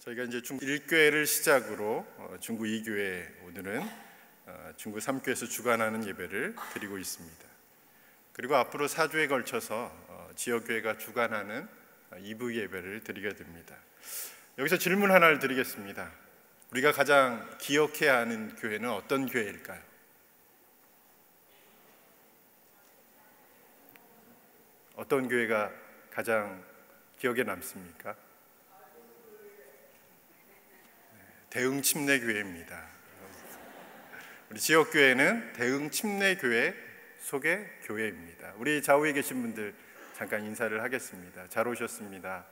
저희가 이제 중구 1교회를 시작으로 중구 2교회, 오늘은 중구 3교회에서 주관하는 예배를 드리고 있습니다. 그리고 앞으로 4주에 걸쳐서 지역교회가 주관하는 2부 예배를 드리게 됩니다. 여기서 질문 하나를 드리겠습니다. 우리가 가장 기억해야 하는 교회는 어떤 교회일까요? 어떤 교회가 가장 기억에 남습니까? 대흥 침례교회입니다. 우리 지역교회는 대흥 침례교회 속의 교회입니다. 우리 좌우에 계신 분들 잠깐 인사를 하겠습니다. 잘 오셨습니다.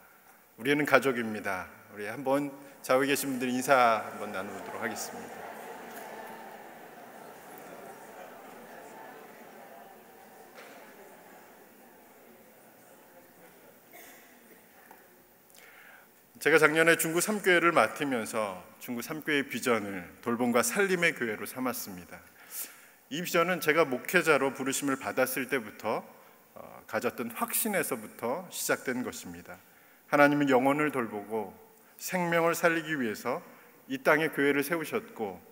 우리는 가족입니다. 우리 한번 좌우에 계신 분들 인사 한번 나누도록 하겠습니다. 제가 작년에 중구 3교회를 맡으면서 중구 3교회의 비전을 돌봄과 살림의 교회로 삼았습니다. 이 비전은 제가 목회자로 부르심을 받았을 때부터 가졌던 확신에서부터 시작된 것입니다. 하나님은 영혼을 돌보고 생명을 살리기 위해서 이 땅에 교회를 세우셨고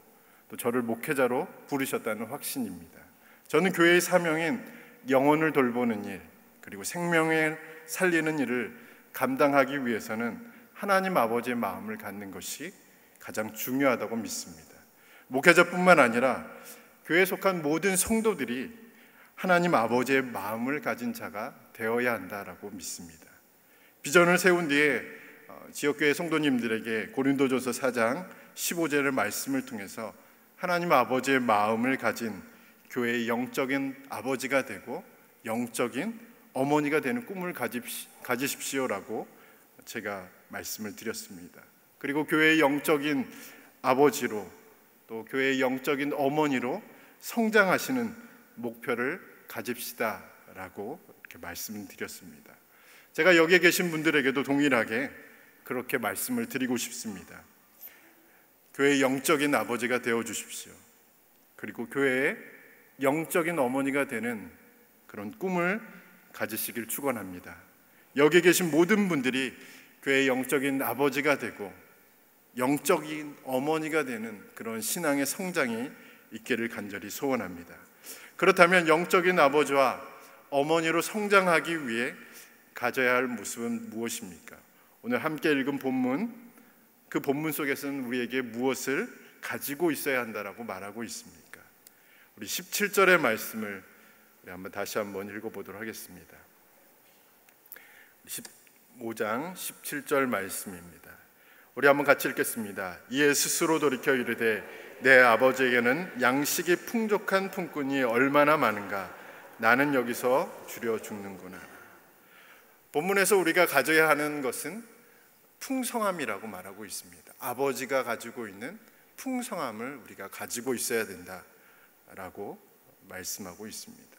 또 저를 목회자로 부르셨다는 확신입니다. 저는 교회의 사명인 영혼을 돌보는 일, 그리고 생명을 살리는 일을 감당하기 위해서는 하나님 아버지의 마음을 갖는 것이 가장 중요하다고 믿습니다. 목회자뿐만 아니라 교회에 속한 모든 성도들이 하나님 아버지의 마음을 가진 자가 되어야 한다라고 믿습니다. 비전을 세운 뒤에 지역교회 성도님들에게 고린도전서 4장 15절의 말씀을 통해서 하나님 아버지의 마음을 가진 교회의 영적인 아버지가 되고 영적인 어머니가 되는 꿈을 가지십시오라고 제가 말씀을 드렸습니다. 그리고 교회의 영적인 아버지로 또 교회의 영적인 어머니로 성장하시는 목표를 가집시다라고 이렇게 말씀을 드렸습니다. 제가 여기에 계신 분들에게도 동일하게 그렇게 말씀을 드리고 싶습니다. 교회의 영적인 아버지가 되어 주십시오. 그리고 교회의 영적인 어머니가 되는 그런 꿈을 가지시길 축원합니다. 여기에 계신 모든 분들이 교회의 영적인 아버지가 되고 영적인 어머니가 되는 그런 신앙의 성장이 있기를 간절히 소원합니다. 그렇다면 영적인 아버지와 어머니로 성장하기 위해 가져야 할 모습은 무엇입니까? 오늘 함께 읽은 본문, 그 본문 속에서는 우리에게 무엇을 가지고 있어야 한다라고 말하고 있습니까? 우리 17절의 말씀을 우리 다시 한번 읽어보도록 하겠습니다. 5장 17절 말씀입니다. 우리 한번 같이 읽겠습니다. 이에 스스로 돌이켜 이르되 내 아버지에게는 양식이 풍족한 품꾼이 얼마나 많은가, 나는 여기서 줄여 죽는구나. 본문에서 우리가 가져야 하는 것은 풍성함이라고 말하고 있습니다. 아버지가 가지고 있는 풍성함을 우리가 가지고 있어야 된다라고 말씀하고 있습니다.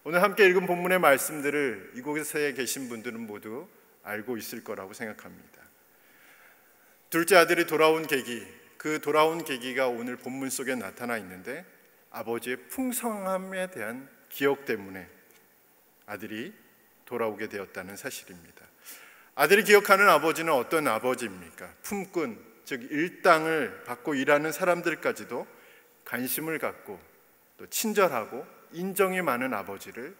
오늘 함께 읽은 본문의 말씀들을 이곳에 계신 분들은 모두 알고 있을 거라고 생각합니다. 둘째 아들이 돌아온 계기, 그 돌아온 계기가 오늘 본문 속에 나타나 있는데 아버지의 풍성함에 대한 기억 때문에 아들이 돌아오게 되었다는 사실입니다. 아들이 기억하는 아버지는 어떤 아버지입니까? 품꾼, 즉 일당을 받고 일하는 사람들까지도 관심을 갖고 또 친절하고 인정이 많은 아버지를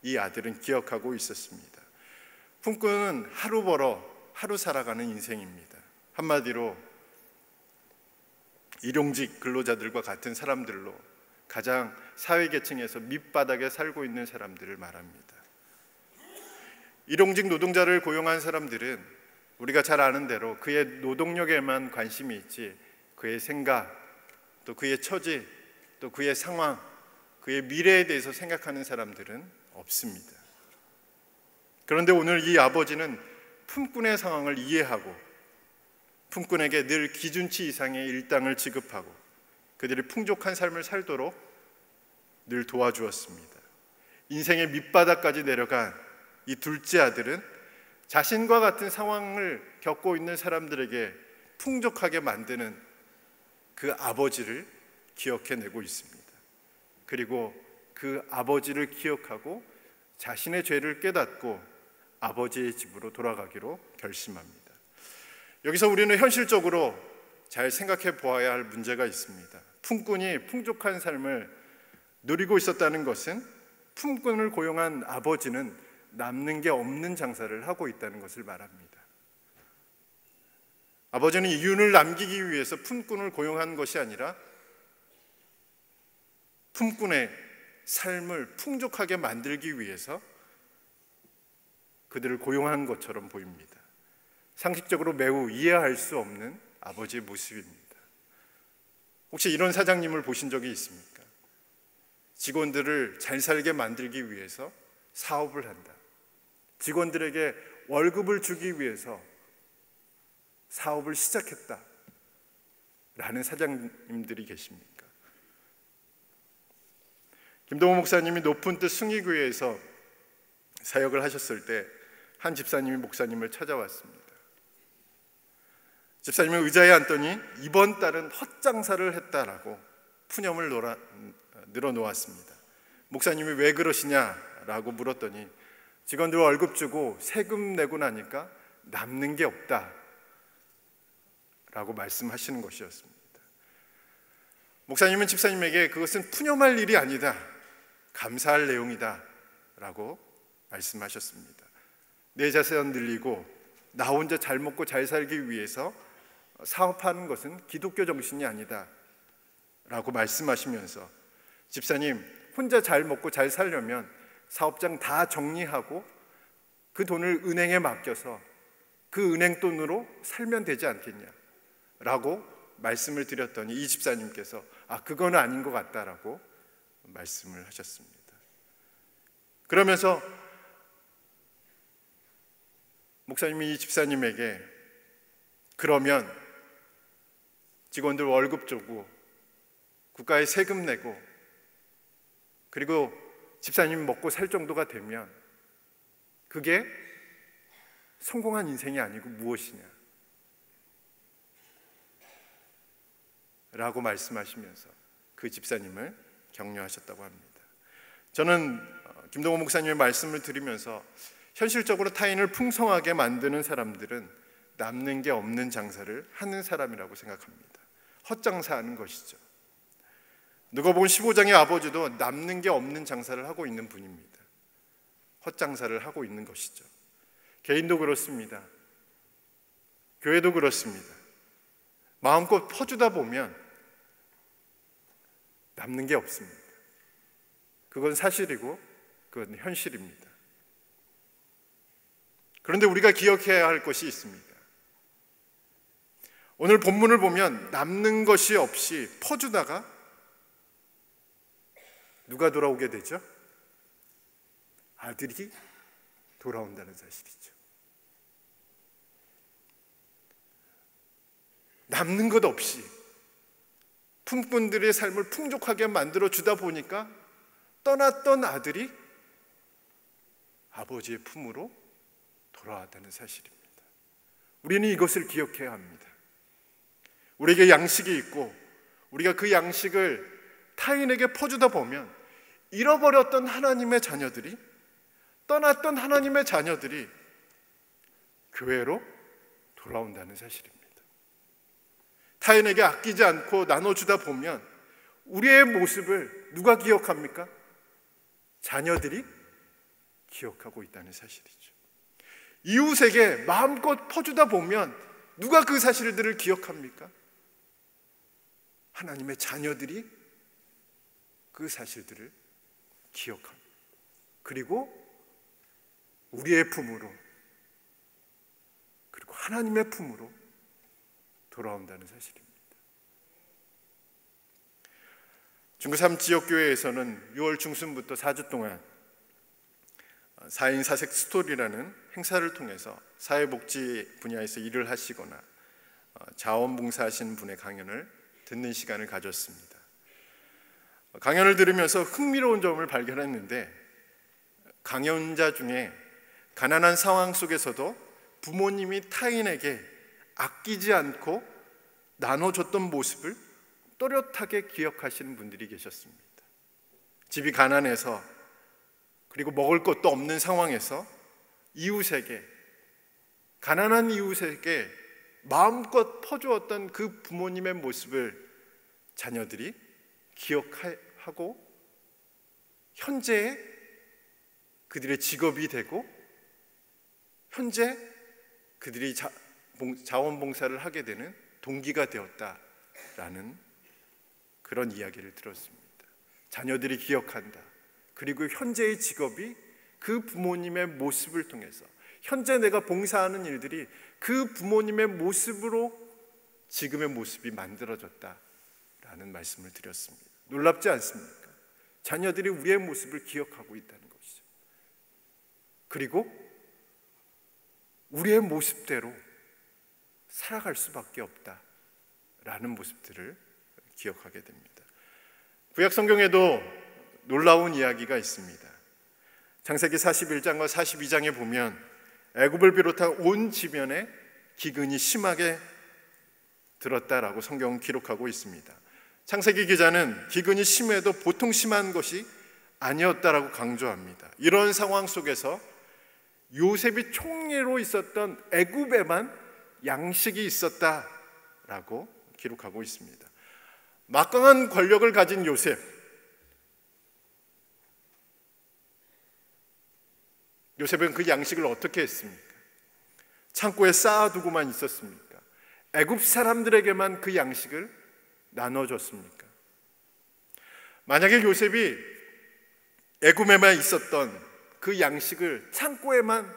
이 아들은 기억하고 있었습니다. 품꾼은 하루 벌어 하루 살아가는 인생입니다. 한마디로 일용직 근로자들과 같은 사람들로 가장 사회계층에서 밑바닥에 살고 있는 사람들을 말합니다. 일용직 노동자를 고용한 사람들은 우리가 잘 아는 대로 그의 노동력에만 관심이 있지 그의 생각, 또 그의 처지, 또 그의 상황, 그의 미래에 대해서 생각하는 사람들은 없습니다. 그런데 오늘 이 아버지는 품꾼의 상황을 이해하고 품꾼에게 늘 기준치 이상의 일당을 지급하고 그들이 풍족한 삶을 살도록 늘 도와주었습니다. 인생의 밑바닥까지 내려간 이 둘째 아들은 자신과 같은 상황을 겪고 있는 사람들에게 풍족하게 만드는 그 아버지를 기억해내고 있습니다. 그리고 그 아버지를 기억하고 자신의 죄를 깨닫고 아버지의 집으로 돌아가기로 결심합니다. 여기서 우리는 현실적으로 잘 생각해 보아야 할 문제가 있습니다. 품꾼이 풍족한 삶을 누리고 있었다는 것은 품꾼을 고용한 아버지는 남는 게 없는 장사를 하고 있다는 것을 말합니다. 아버지는 이윤을 남기기 위해서 품꾼을 고용한 것이 아니라 품꾼의 삶을 풍족하게 만들기 위해서 그들을 고용한 것처럼 보입니다. 상식적으로 매우 이해할 수 없는 아버지의 모습입니다. 혹시 이런 사장님을 보신 적이 있습니까? 직원들을 잘 살게 만들기 위해서 사업을 한다. 직원들에게 월급을 주기 위해서 사업을 시작했다 라는 사장님들이 계십니까? 김동호 목사님이 높은 뜻 숭의교회에서 사역을 하셨을 때 한 집사님이 목사님을 찾아왔습니다. 집사님은 의자에 앉더니 이번 달은 헛장사를 했다라고 푸념을 늘어놓았습니다. 목사님이 왜 그러시냐라고 물었더니 직원들 월급 주고 세금 내고 나니까 남는 게 없다 라고 말씀하시는 것이었습니다. 목사님은 집사님에게 그것은 푸념할 일이 아니다, 감사할 내용이다 라고 말씀하셨습니다. 내 자산 늘리고 나 혼자 잘 먹고 잘 살기 위해서 사업하는 것은 기독교 정신이 아니다 라고 말씀하시면서 집사님, 혼자 잘 먹고 잘 살려면 사업장 다 정리하고 그 돈을 은행에 맡겨서 그 은행 돈으로 살면 되지 않겠냐 라고 말씀을 드렸더니 이 집사님께서 그건 아닌 것 같다라고 말씀을 하셨습니다. 그러면서 목사님이 이 집사님에게 그러면 직원들 월급 주고 국가에 세금 내고 그리고 집사님이 먹고 살 정도가 되면 그게 성공한 인생이 아니고 무엇이냐 라고 말씀하시면서 그 집사님을 격려하셨다고 합니다. 저는 김동호 목사님의 말씀을 들으면서 현실적으로 타인을 풍성하게 만드는 사람들은 남는 게 없는 장사를 하는 사람이라고 생각합니다. 헛장사하는 것이죠. 누가복음 15장의 아버지도 남는 게 없는 장사를 하고 있는 분입니다. 헛장사를 하고 있는 것이죠. 개인도 그렇습니다. 교회도 그렇습니다. 마음껏 퍼주다 보면 남는 게 없습니다. 그건 사실이고 그건 현실입니다. 그런데 우리가 기억해야 할 것이 있습니다. 오늘 본문을 보면 남는 것이 없이 퍼주다가 누가 돌아오게 되죠? 아들이 돌아온다는 사실이죠. 남는 것 없이 품꾼들의 삶을 풍족하게 만들어 주다 보니까 떠났던 아들이 아버지의 품으로 돌아왔다는 사실입니다. 우리는 이것을 기억해야 합니다. 우리에게 양식이 있고 우리가 그 양식을 타인에게 퍼주다 보면 잃어버렸던 하나님의 자녀들이, 떠났던 하나님의 자녀들이 교회로 돌아온다는 사실입니다. 타인에게 아끼지 않고 나눠주다 보면 우리의 모습을 누가 기억합니까? 자녀들이 기억하고 있다는 사실이죠. 이웃에게 마음껏 퍼주다 보면 누가 그 사실들을 기억합니까? 하나님의 자녀들이 그 사실들을 기억합니다. 그리고 우리의 품으로, 그리고 하나님의 품으로 돌아온다는 사실입니다. 중구 3지역교회에서는 6월 중순부터 4주 동안 4인 4색 스토리라는 행사를 통해서 사회복지 분야에서 일을 하시거나 자원봉사하시는 분의 강연을 듣는 시간을 가졌습니다. 강연을 들으면서 흥미로운 점을 발견했는데, 강연자 중에 가난한 상황 속에서도 부모님이 타인에게 아끼지 않고 나눠줬던 모습을 또렷하게 기억하시는 분들이 계셨습니다. 집이 가난해서, 그리고 먹을 것도 없는 상황에서 이웃에게, 가난한 이웃에게 마음껏 퍼주었던 그 부모님의 모습을 자녀들이 기억하고 현재 그들의 직업이 되고 현재 그들이 자원봉사를 하게 되는 동기가 되었다라는 그런 이야기를 들었습니다. 자녀들이 기억한다. 그리고 현재의 직업이 그 부모님의 모습을 통해서 현재 내가 봉사하는 일들이 그 부모님의 모습으로 지금의 모습이 만들어졌다라는 말씀을 드렸습니다. 놀랍지 않습니까? 자녀들이 우리의 모습을 기억하고 있다는 것이죠. 그리고 우리의 모습대로 살아갈 수밖에 없다라는 모습들을 기억하게 됩니다. 구약 성경에도 놀라운 이야기가 있습니다. 창세기 41장과 42장에 보면 애굽을 비롯한 온 지면에 기근이 심하게 들었다라고 성경은 기록하고 있습니다. 창세기 기자는 기근이 심해도 보통 심한 것이 아니었다라고 강조합니다. 이런 상황 속에서 요셉이 총리로 있었던 애굽에만 양식이 있었다라고 기록하고 있습니다. 막강한 권력을 가진 요셉은 그 양식을 어떻게 했습니까? 창고에 쌓아두고만 있었습니까? 애굽 사람들에게만 그 양식을 나눠줬습니까? 만약에 요셉이 애굽에만 있었던 그 양식을 창고에만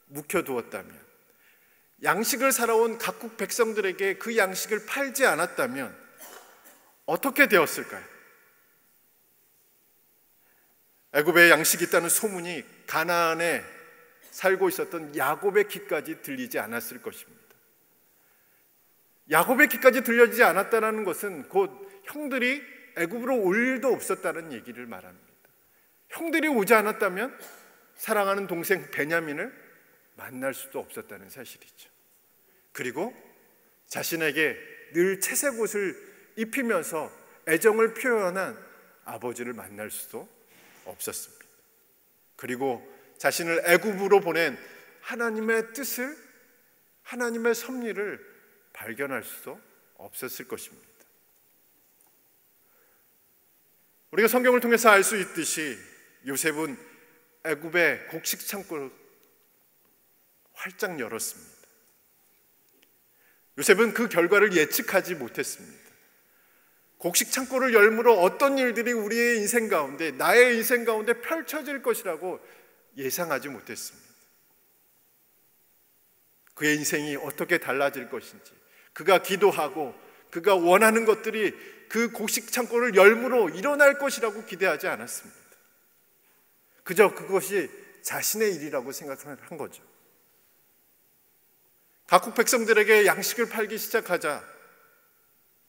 묵혀두었다면, 양식을 살아온 각국 백성들에게 그 양식을 팔지 않았다면 어떻게 되었을까요? 애굽에 양식이 있다는 소문이 가나안에 살고 있었던 야곱의 귀까지 들리지 않았을 것입니다. 야곱의 귀까지 들려지지 않았다는 것은 곧 형들이 애굽으로 올 일도 없었다는 얘기를 말합니다. 형들이 오지 않았다면 사랑하는 동생 베냐민을 만날 수도 없었다는 사실이죠. 그리고 자신에게 늘 채색 옷을 입히면서 애정을 표현한 아버지를 만날 수도 없었습니다. 그리고 자신을 애굽으로 보낸 하나님의 뜻을, 하나님의 섭리를 발견할 수도 없었을 것입니다. 우리가 성경을 통해서 알 수 있듯이 요셉은 애굽의 곡식 창고를 활짝 열었습니다. 요셉은 그 결과를 예측하지 못했습니다. 곡식 창고를 열므로 어떤 일들이 우리의 인생 가운데, 나의 인생 가운데 펼쳐질 것이라고 예상하지 못했습니다. 그의 인생이 어떻게 달라질 것인지, 그가 기도하고 그가 원하는 것들이 그 곡식 창고를 열므로 일어날 것이라고 기대하지 않았습니다. 그저 그것이 자신의 일이라고 생각한 거죠. 각국 백성들에게 양식을 팔기 시작하자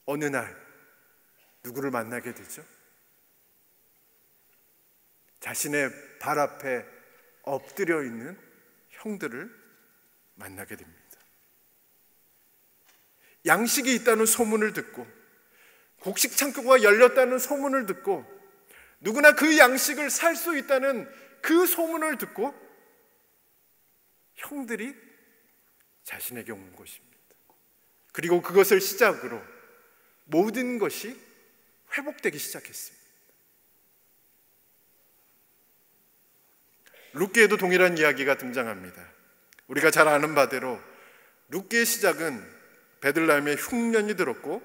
어느 날 누구를 만나게 되죠? 자신의 발 앞에 엎드려 있는 형들을 만나게 됩니다. 양식이 있다는 소문을 듣고, 곡식 창고가 열렸다는 소문을 듣고, 누구나 그 양식을 살 수 있다는 그 소문을 듣고 형들이 자신에게 온 것입니다. 그리고 그것을 시작으로 모든 것이 회복되기 시작했습니다. 룻기에도 동일한 이야기가 등장합니다. 우리가 잘 아는 바대로 룻기의 시작은 베들레헴에 흉년이 들었고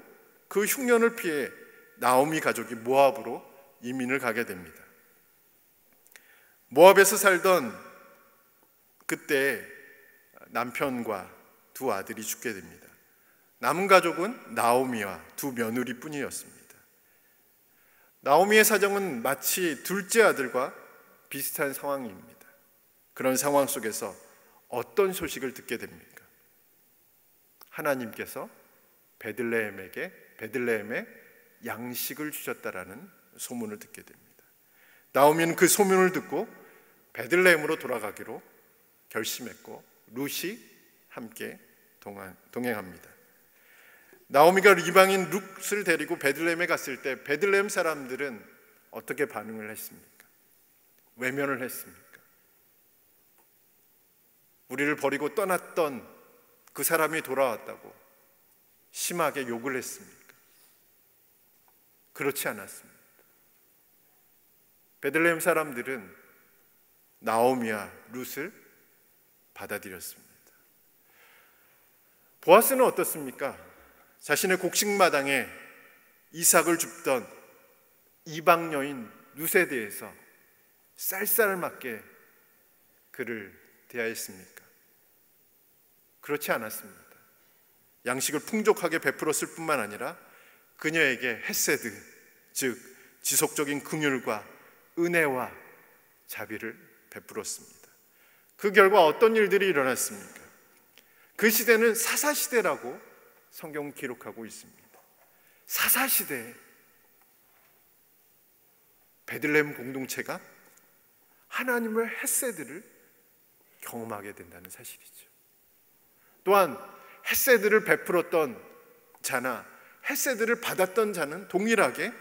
그 흉년을 피해 나오미 가족이 모압으로 이민을 가게 됩니다. 모압에서 살던 그때 남편과 두 아들이 죽게 됩니다. 남은 가족은 나오미와 두 며느리뿐이었습니다. 나오미의 사정은 마치 둘째 아들과 비슷한 상황입니다. 그런 상황 속에서 어떤 소식을 듣게 됩니까? 하나님께서 베들레헴에 양식을 주셨다라는 소문을 듣게 됩니다. 나오미는 그 소문을 듣고 베들레헴으로 돌아가기로 결심했고 룻이 함께 동행합니다. 나오미가 이방인 룻을 데리고 베들레헴에 갔을 때 베들레헴 사람들은 어떻게 반응을 했습니까? 외면을 했습니까? 우리를 버리고 떠났던 그 사람이 돌아왔다고 심하게 욕을 했습니까? 그렇지 않았습니다. 베들레헴 사람들은 나오미와 룻을 받아들였습니다. 보아스는 어떻습니까? 자신의 곡식마당에 이삭을 줍던 이방 여인 룻에 대해서 쌀쌀맞게 그를 대하였습니까? 그렇지 않았습니다. 양식을 풍족하게 베풀었을 뿐만 아니라 그녀에게 헤세드, 즉 지속적인 긍휼과 은혜와 자비를 베풀었습니다. 그 결과 어떤 일들이 일어났습니까? 그 시대는 사사시대라고 성경은 기록하고 있습니다. 사사시대에 베들레헴 공동체가 하나님의 헤세드를 경험하게 된다는 사실이죠. 또한 헤세드를 베풀었던 자나 헤세드를 받았던 자는 동일하게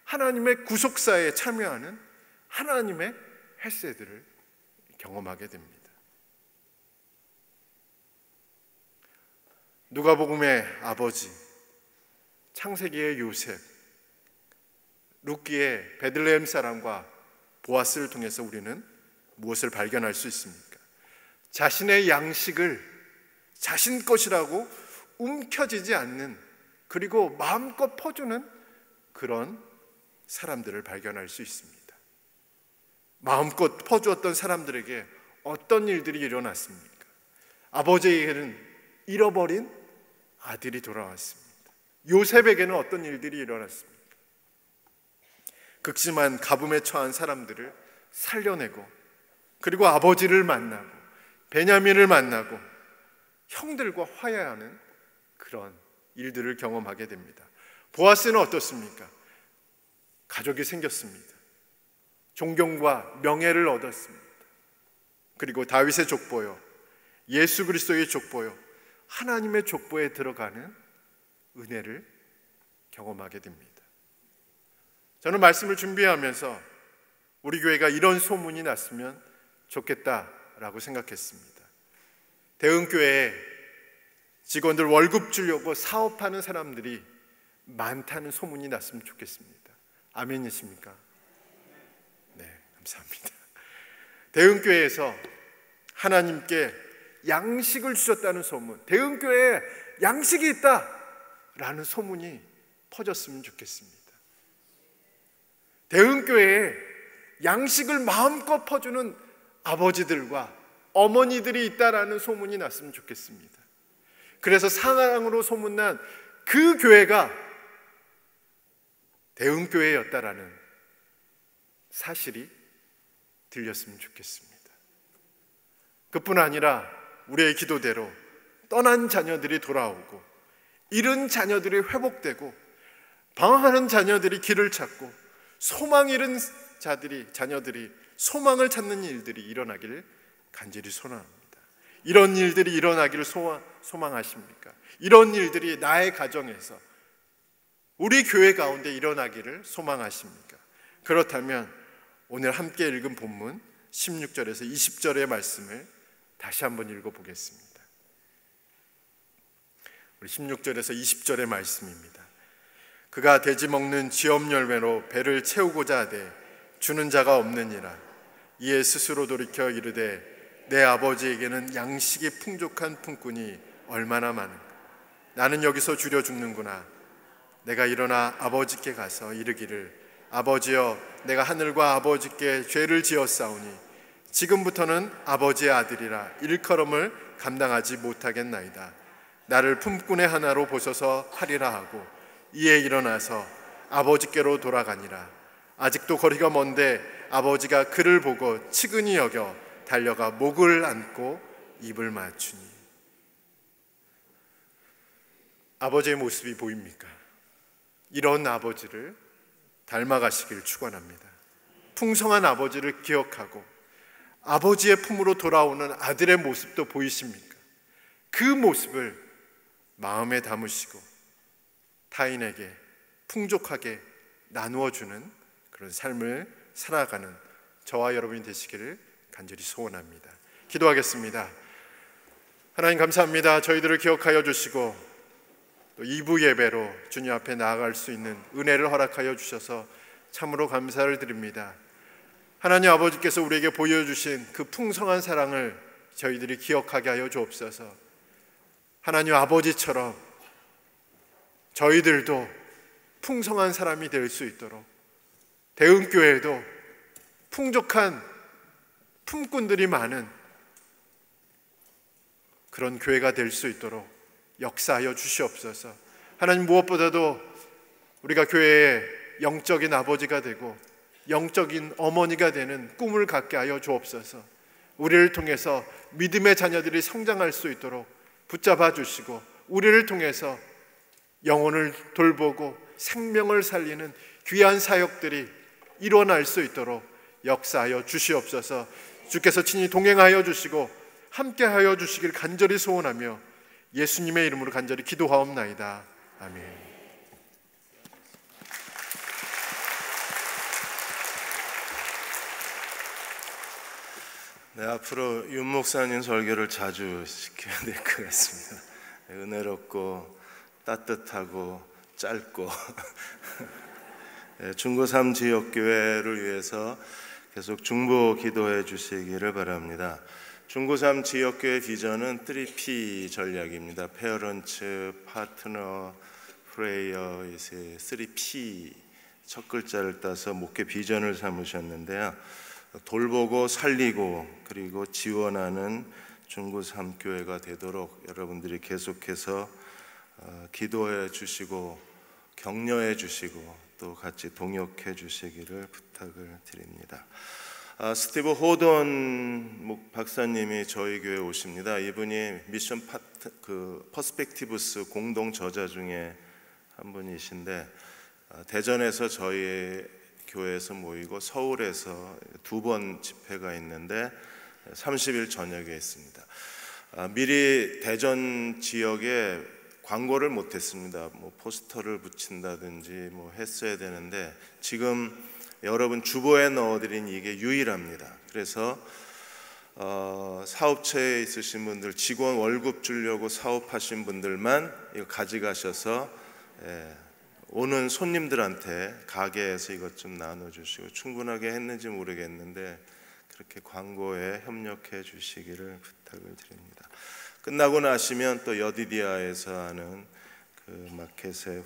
하나님의 구속사에 참여하는 하나님의 헤세드를 경험하게 됩니다. 누가복음의 아버지, 창세기의 요셉, 룻기의 베들레헴 사람과 보아스를 통해서 우리는 무엇을 발견할 수 있습니까? 자신의 양식을 자신 것이라고 움켜쥐지 않는, 그리고 마음껏 퍼주는 그런 사람들을 발견할 수 있습니다. 마음껏 퍼주었던 사람들에게 어떤 일들이 일어났습니까? 아버지에게는 잃어버린 아들이 돌아왔습니다. 요셉에게는 어떤 일들이 일어났습니까? 극심한 가뭄에 처한 사람들을 살려내고, 그리고 아버지를 만나고 베냐민을 만나고 형들과 화해하는 그런 일들을 경험하게 됩니다. 보아스는 어떻습니까? 가족이 생겼습니다. 존경과 명예를 얻었습니다. 그리고 다윗의 족보요, 예수 그리스도의 족보요, 하나님의 족보에 들어가는 은혜를 경험하게 됩니다. 저는 말씀을 준비하면서 우리 교회가 이런 소문이 났으면 좋겠다라고 생각했습니다. 대흥교회에 직원들 월급 주려고 사업하는 사람들이 많다는 소문이 났으면 좋겠습니다. 아멘이십니까? 네, 감사합니다. 대흥교회에서 하나님께 양식을 주셨다는 소문, 대흥교회에 양식이 있다라는 소문이 퍼졌으면 좋겠습니다. 대흥교회에 양식을 마음껏 퍼주는 아버지들과 어머니들이 있다라는 소문이 났으면 좋겠습니다. 그래서 사랑으로 소문난 그 교회가 대흥교회였다라는 사실이 들렸으면 좋겠습니다. 그뿐 아니라 우리의 기도대로 떠난 자녀들이 돌아오고, 잃은 자녀들이 회복되고, 방황하는 자녀들이 길을 찾고, 소망 잃은 자녀들이 소망을 찾는 일들이 일어나기를 간절히 소원합니다. 이런 일들이 일어나기를 소망하십니까? 이런 일들이 나의 가정에서, 우리 교회 가운데 일어나기를 소망하십니까? 그렇다면 오늘 함께 읽은 본문 16절에서 20절의 말씀을 다시 한번 읽어보겠습니다. 우리 16절에서 20절의 말씀입니다. 그가 돼지 먹는 지업 열매로 배를 채우고자 하되 주는 자가 없느니라. 이에 스스로 돌이켜 이르되 내 아버지에게는 양식이 풍족한 품꾼이 얼마나 많은가. 나는 여기서 줄여 죽는구나. 내가 일어나 아버지께 가서 이르기를 아버지여, 내가 하늘과 아버지께 죄를 지었사오니 지금부터는 아버지의 아들이라 일컬음을 감당하지 못하겠나이다. 나를 품꾼의 하나로 보셔서 하리라 하고 이에 일어나서 아버지께로 돌아가니라. 아직도 거리가 먼데 아버지가 그를 보고 측은히 여겨 달려가 목을 안고 입을 맞추니. 아버지의 모습이 보입니까? 이런 아버지를 닮아가시길 축원합니다. 풍성한 아버지를 기억하고 아버지의 품으로 돌아오는 아들의 모습도 보이십니까? 그 모습을 마음에 담으시고 타인에게 풍족하게 나누어주는 그런 삶을 살아가는 저와 여러분이 되시기를 간절히 소원합니다. 기도하겠습니다. 하나님 감사합니다. 저희들을 기억하여 주시고 또 2부 예배로 주님 앞에 나아갈 수 있는 은혜를 허락하여 주셔서 참으로 감사를 드립니다. 하나님 아버지께서 우리에게 보여주신 그 풍성한 사랑을 저희들이 기억하게 하여 주옵소서. 하나님 아버지처럼 저희들도 풍성한 사람이 될 수 있도록, 대흥교회도 풍족한 품꾼들이 많은 그런 교회가 될 수 있도록 역사하여 주시옵소서. 하나님, 무엇보다도 우리가 교회의 영적인 아버지가 되고 영적인 어머니가 되는 꿈을 갖게 하여 주옵소서. 우리를 통해서 믿음의 자녀들이 성장할 수 있도록 붙잡아 주시고, 우리를 통해서 영혼을 돌보고 생명을 살리는 귀한 사역들이 일어날 수 있도록 역사하여 주시옵소서. 주께서 친히 동행하여 주시고 함께하여 주시길 간절히 소원하며 예수님의 이름으로 간절히 기도하옵나이다. 아멘. 네, 앞으로 윤 목사님 설교를 자주 시켜야 될 것 같습니다. 은혜롭고 따뜻하고 짧고 중고3 지역교회를 위해서 계속 중보 기도해 주시기를 바랍니다. 중고3 지역교회 비전은 3P 전략입니다. 페어런츠, 파트너, 프레이어, 3P 첫 글자를 따서 목회 비전을 삼으셨는데요. 돌보고 살리고 그리고 지원하는 중고3 교회가 되도록 여러분들이 계속해서 기도해 주시고 격려해 주시고 또 같이 동역해 주시기를 부탁을 드립니다. 스티브 호돈 박사님이 저희 교회에 오십니다. 이분이 미션 퍼스펙티브스 공동 저자 중에 한 분이신데, 대전에서 저희 교회에서 모이고 서울에서 2번 집회가 있는데 30일 저녁에 있습니다. 미리 대전 지역에 광고를 못했습니다. 포스터를 붙인다든지 했어야 되는데 지금 여러분 주보에 넣어드린 이게 유일합니다. 그래서 사업체에 있으신 분들, 직원 월급 주려고 사업하신 분들만 이거 가져가셔서 오는 손님들한테 가게에서 이것 좀 나눠주시고, 충분하게 했는지 모르겠는데 그렇게 광고에 협력해 주시기를 부탁을 드립니다. 끝나고 나시면 또 여디디아에서 하는 그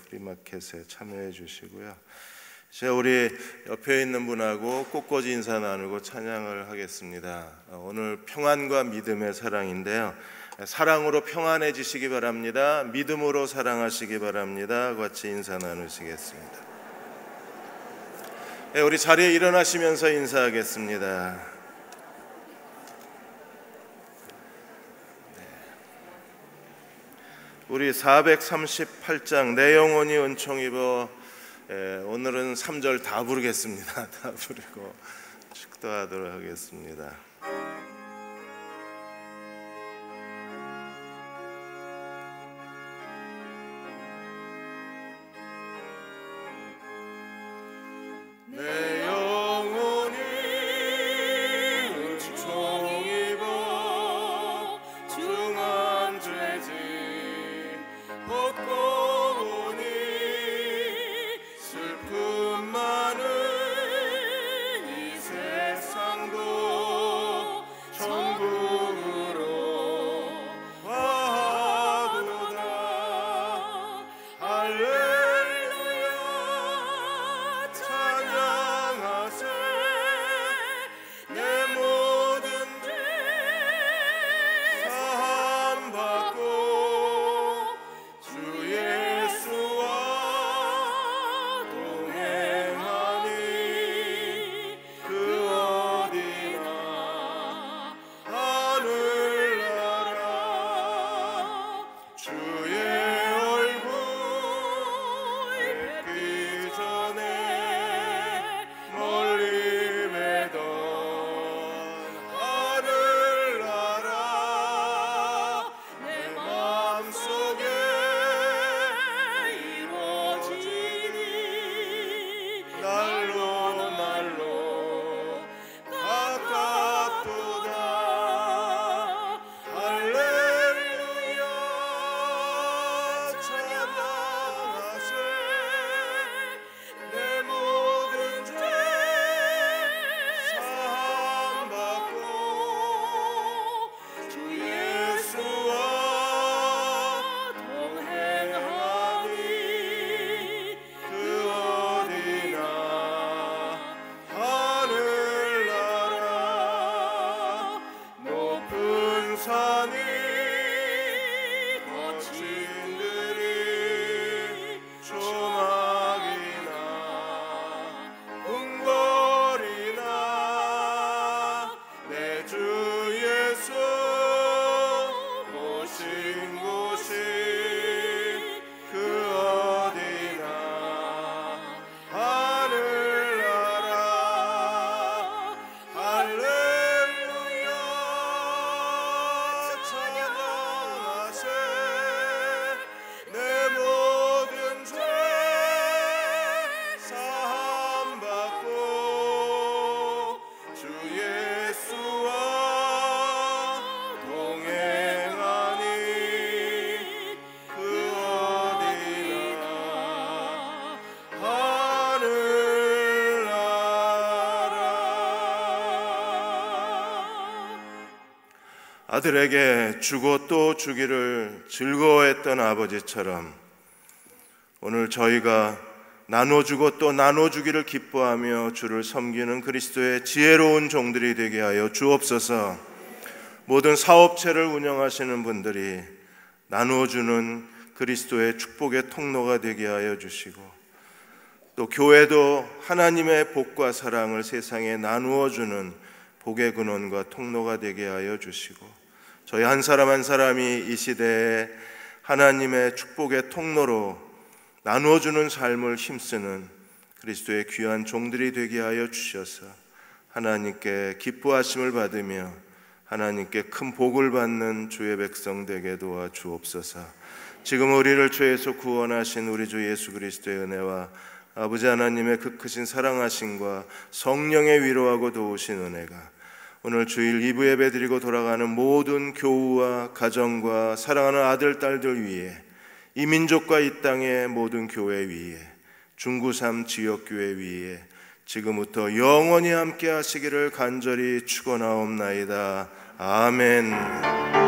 프리마켓에 참여해 주시고요. 이제 우리 옆에 있는 분하고 꽃꽂이 인사 나누고 찬양을 하겠습니다. 오늘 평안과 믿음의 사랑인데요. 사랑으로 평안해지시기 바랍니다. 믿음으로 사랑하시기 바랍니다. 같이 인사 나누시겠습니다. 네, 우리 자리에 일어나시면서 인사하겠습니다. 네. 우리 438장 내 영혼이 은총 입어, 오늘은 3절 다 부르겠습니다. 다 부르고 축도하도록 하겠습니다. 내 영혼이 은총 입어 중한 죄짐 벗고 오니 슬픔 많은 이 세상도 아들에게 주고 또 주기를 즐거워했던 아버지처럼 오늘 저희가 나눠주고 또 나눠주기를 기뻐하며 주를 섬기는 그리스도의 지혜로운 종들이 되게 하여 주옵소서. 모든 사업체를 운영하시는 분들이 나눠주는 그리스도의 축복의 통로가 되게 하여 주시고, 또 교회도 하나님의 복과 사랑을 세상에 나누어주는 복의 근원과 통로가 되게 하여 주시고, 저희 한 사람 한 사람이 이 시대에 하나님의 축복의 통로로 나누어주는 삶을 힘쓰는 그리스도의 귀한 종들이 되게 하여 주셔서 하나님께 기뻐하심을 받으며 하나님께 큰 복을 받는 주의 백성 되게 도와 주옵소서. 지금 우리를 죄에서 구원하신 우리 주 예수 그리스도의 은혜와 아버지 하나님의 그 크신 사랑하심과 성령의 위로하고 도우신 은혜가 오늘 주일 2부 예배 드리고 돌아가는 모든 교우와 가정과 사랑하는 아들 딸들 위에, 이 민족과 이 땅의 모든 교회 위에, 중구3 지역교회 위에 지금부터 영원히 함께 하시기를 간절히 축원하옵나이다. 아멘.